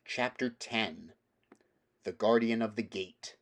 Chapter 10 The Guardian of the Gate.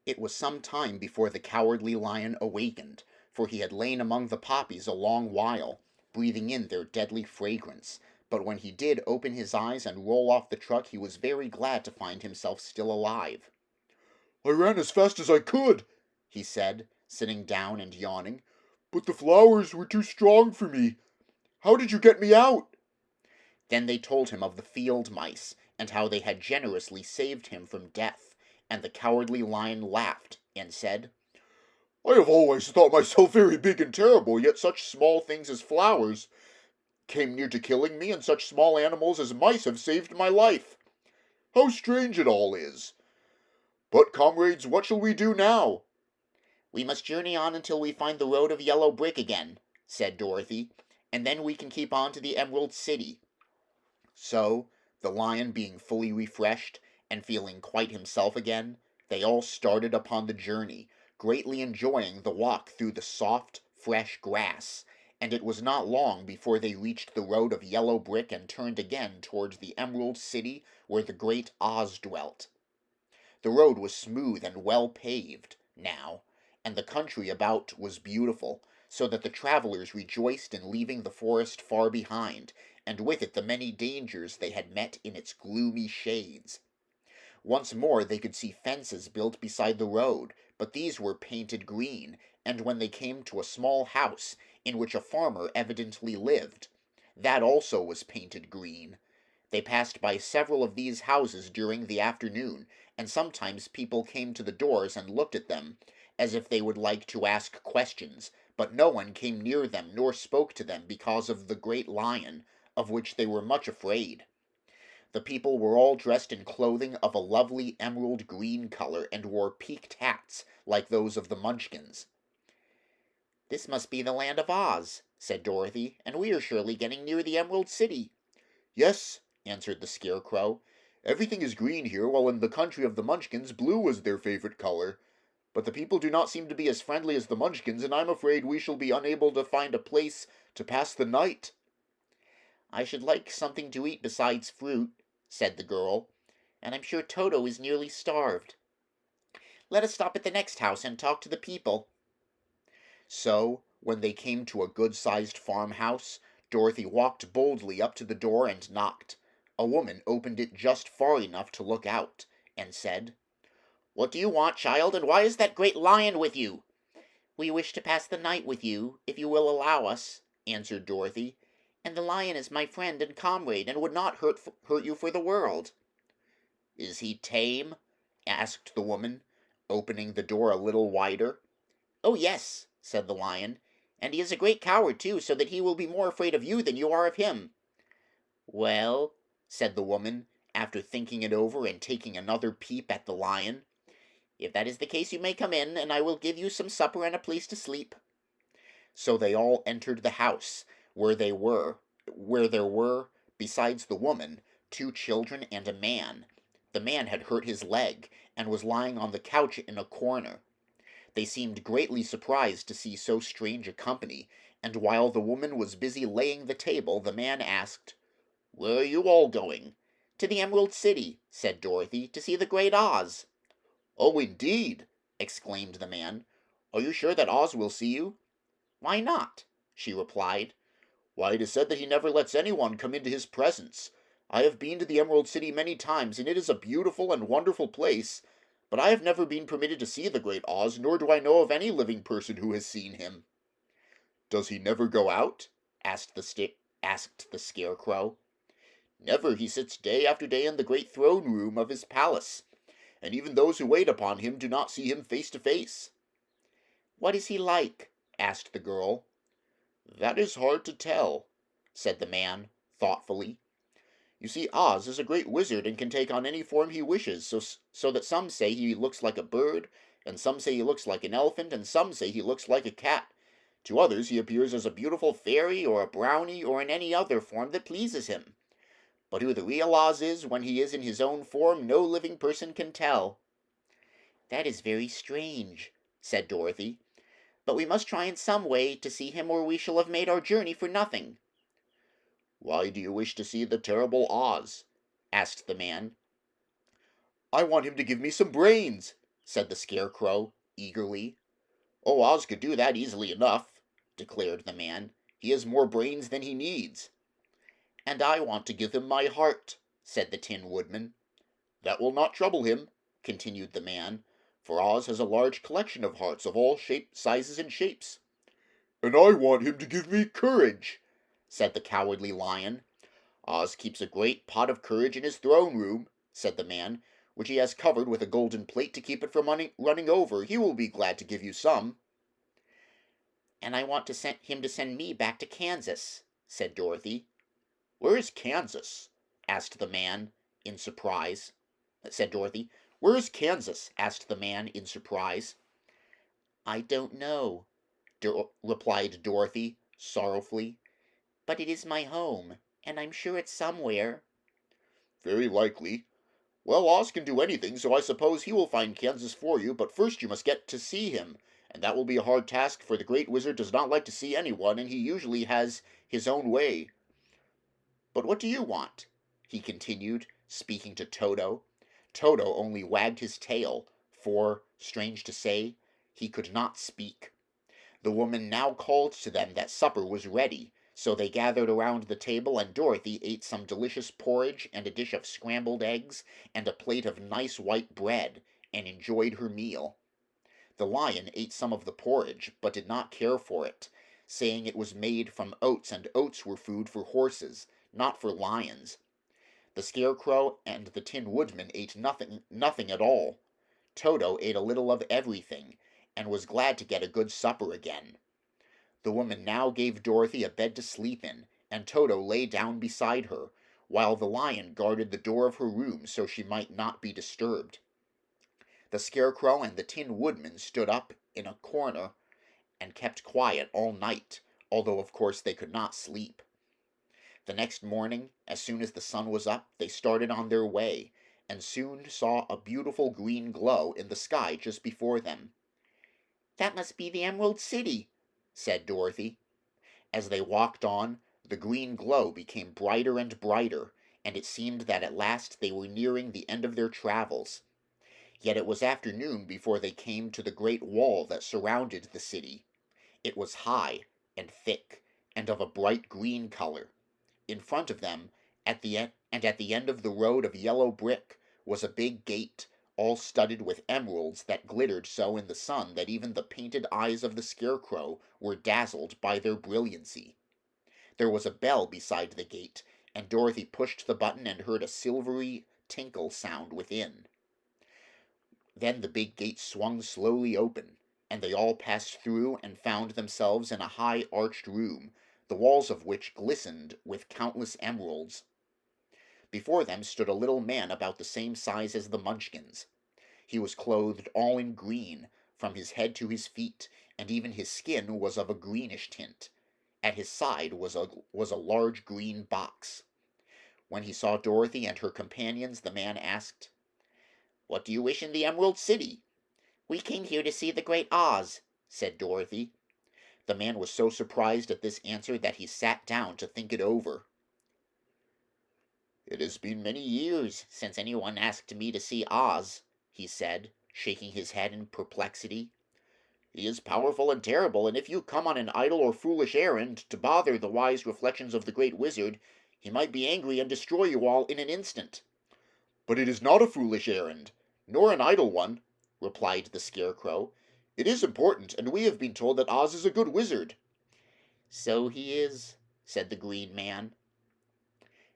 It was some time before the Cowardly Lion awakened, for he had lain among the poppies a long while, breathing in their deadly fragrance, but when he did open his eyes and roll off the truck he was very glad to find himself still alive. "I ran as fast as I could," he said, sitting down and yawning, "but the flowers were too strong for me. How did you get me out?" Then they told him of the field mice, and how they had generously saved him from death, and the Cowardly Lion laughed, and said, "I have always thought myself very big and terrible, yet such small things as flowers came near to killing me, and such small animals as mice have saved my life. How strange it all is! But, comrades, what shall we do now?" "We must journey on until we find the road of yellow brick again," said Dorothy, "and then we can keep on to the Emerald City." So, the lion being fully refreshed, and feeling quite himself again, they all started upon the journey, greatly enjoying the walk through the soft, fresh grass, and it was not long before they reached the road of yellow brick and turned again towards the Emerald City where the great Oz dwelt. The road was smooth and well paved, now, and the country about was beautiful, so that the travelers rejoiced in leaving the forest far behind, and with it the many dangers they had met in its gloomy shades. Once more they could see fences built beside the road, but these were painted green, and when they came to a small house, in which a farmer evidently lived, that also was painted green. They passed by several of these houses during the afternoon, and sometimes people came to the doors and looked at them, as if they would like to ask questions, but no one came near them nor spoke to them because of the great lion, of which they were much afraid. The people were all dressed in clothing of a lovely emerald green color, and wore peaked hats like those of the Munchkins. "This must be the land of Oz," said Dorothy, "and we are surely getting near the Emerald City." "Yes," answered the Scarecrow. "Everything is green here, while in the country of the Munchkins blue was their favorite color. But the people do not seem to be as friendly as the Munchkins, and I'm afraid we shall be unable to find a place to pass the night." "I should like something to eat besides fruit," said the girl, "and I'm sure Toto is nearly starved. Let us stop at the next house and talk to the people." So, when they came to a good-sized farmhouse, Dorothy walked boldly up to the door and knocked. A woman opened it just far enough to look out, and said, "What do you want, child, and why is that great lion with you?" "We wish to pass the night with you, if you will allow us," answered Dorothy, "and the lion is my friend and comrade, and would not hurt you for the world." "Is he tame?" asked the woman, opening the door a little wider. "Oh, yes," said the lion, "and he is a great coward, too, so that he will be more afraid of you than you are of him." "Well," said the woman, after thinking it over and taking another peep at the lion, "if that is the case you may come in, and I will give you some supper and a place to sleep." So they all entered the house, where there were, besides the woman, 2 children and a man. The man had hurt his leg, and was lying on the couch in a corner. They seemed greatly surprised to see so strange a company, and while the woman was busy laying the table, the man asked, "Where are you all going?" "To the Emerald City," said Dorothy, "to see the great Oz." "Oh, indeed!" exclaimed the man. "Are you sure that Oz will see you?" "Why not?" she replied. "Why, it is said that he never lets anyone come into his presence. I have been to the Emerald City many times, and it is a beautiful and wonderful place, but I have never been permitted to see the great Oz, nor do I know of any living person who has seen him." "Does he never go out?" asked the Scarecrow. "Never. He sits day after day in the great throne room of his palace, and even those who wait upon him do not see him face to face." "What is he like?" asked the girl. "That is hard to tell," said the man, thoughtfully. "You see, Oz is a great wizard and can take on any form he wishes, so that some say he looks like a bird, and some say he looks like an elephant, and some say he looks like a cat. To others he appears as a beautiful fairy or a brownie or in any other form that pleases him. But who the real Oz is when he is in his own form no living person can tell." "That is very strange," said Dorothy. "But we must try in some way to see him, or we shall have made our journey for nothing." "Why do you wish to see the terrible Oz?" asked the man. "I want him to give me some brains," said the Scarecrow, eagerly. "Oh, Oz could do that easily enough," declared the man. "He has more brains than he needs." "And I want to give him my heart," said the Tin Woodman. "That will not trouble him," continued the man, "for Oz has a large collection of hearts of all sizes and shapes." "And I want him to give me courage," said the Cowardly Lion. "Oz keeps a great pot of courage in his throne room," said the man, "which he has covered with a golden plate to keep it from running over. He will be glad to give you some." "And I want him to send me back to Kansas," said Dorothy. "Where is Kansas?" asked the man, in surprise. "Where is Kansas?" asked the man, in surprise. "I don't know," replied Dorothy, sorrowfully. "but it is my home, and I'm sure it's somewhere." "Very likely. Well, Oz can do anything, so I suppose he will find Kansas for you, but first you must get to see him, and that will be a hard task, for the Great Wizard does not like to see anyone, and he usually has his own way. But what do you want?" he continued, speaking to Toto. Toto only wagged his tail, for, strange to say, he could not speak. The woman now called to them that supper was ready, so they gathered around the table, and Dorothy ate some delicious porridge and a dish of scrambled eggs and a plate of nice white bread, and enjoyed her meal. The lion ate some of the porridge, but did not care for it, saying it was made from oats, and oats were food for horses, not for lions. The Scarecrow and the Tin Woodman ate nothing at all. Toto ate a little of everything, and was glad to get a good supper again. The woman now gave Dorothy a bed to sleep in, and Toto lay down beside her, while the lion guarded the door of her room so she might not be disturbed. The Scarecrow and the Tin Woodman stood up in a corner and kept quiet all night, although of course they could not sleep. The next morning, as soon as the sun was up, they started on their way, and soon saw a beautiful green glow in the sky just before them. "That must be the Emerald City," said Dorothy. As they walked on, the green glow became brighter and brighter, and it seemed that at last they were nearing the end of their travels. Yet it was afternoon before they came to the great wall that surrounded the city. It was high and thick, and of a bright green color. In front of them, at the end of the road of yellow brick, was a big gate, all studded with emeralds that glittered so in the sun that even the painted eyes of the Scarecrow were dazzled by their brilliancy. There was a bell beside the gate, and Dorothy pushed the button and heard a silvery tinkle sound within. Then the big gate swung slowly open, and they all passed through and found themselves in a high arched room, the walls of which glistened with countless emeralds. Before them stood a little man about the same size as the Munchkins. He was clothed all in green, from his head to his feet, and even his skin was of a greenish tint. At his side was a large green box. When he saw Dorothy and her companions, the man asked, "What do you wish in the Emerald City?" "We came here to see the Great Oz," said Dorothy. The man was so surprised at this answer that he sat down to think it over. "It has been many years since anyone asked me to see Oz," he said, shaking his head in perplexity. "He is powerful and terrible, and if you come on an idle or foolish errand to bother the wise reflections of the Great Wizard, he might be angry and destroy you all in an instant." "But it is not a foolish errand, nor an idle one," replied the Scarecrow. "It is important, and we have been told that Oz is a good wizard." "So he is," said the Green Man,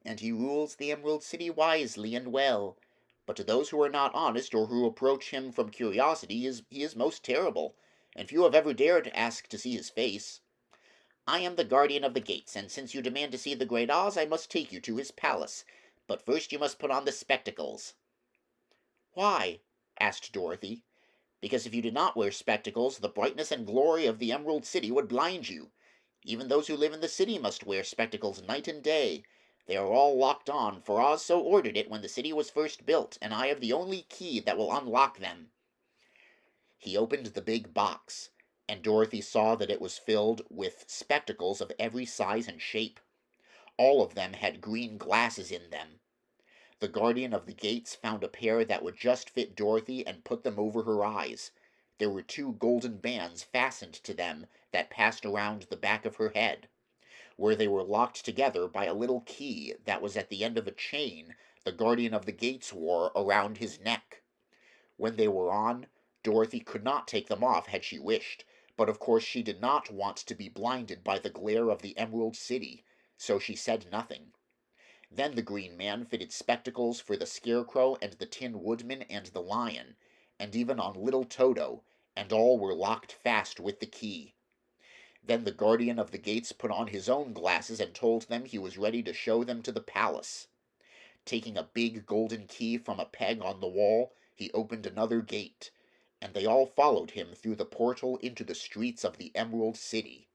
"and he rules the Emerald City wisely and well. But to those who are not honest, or who approach him from curiosity, he is most terrible, and few have ever dared to ask to see his face. I am the guardian of the gates, and since you demand to see the Great Oz, I must take you to his palace. But first you must put on the spectacles." "Why?" asked Dorothy. "Because if you did not wear spectacles, the brightness and glory of the Emerald City would blind you. Even those who live in the city must wear spectacles night and day. They are all locked on, for Oz so ordered it when the city was first built, and I have the only key that will unlock them." He opened the big box, and Dorothy saw that it was filled with spectacles of every size and shape. all of them had green glasses in them. The guardian of the gates found a pair that would just fit Dorothy and put them over her eyes. There were 2 golden bands fastened to them that passed around the back of her head, where they were locked together by a little key that was at the end of a chain the guardian of the gates wore around his neck. When they were on, Dorothy could not take them off had she wished, but of course she did not want to be blinded by the glare of the Emerald City, so she said nothing. Then the Green Man fitted spectacles for the Scarecrow and the Tin Woodman and the Lion, and even on little Toto, and all were locked fast with the key. Then the guardian of the gates put on his own glasses and told them he was ready to show them to the palace. Taking a big golden key from a peg on the wall, he opened another gate, and they all followed him through the portal into the streets of the Emerald City.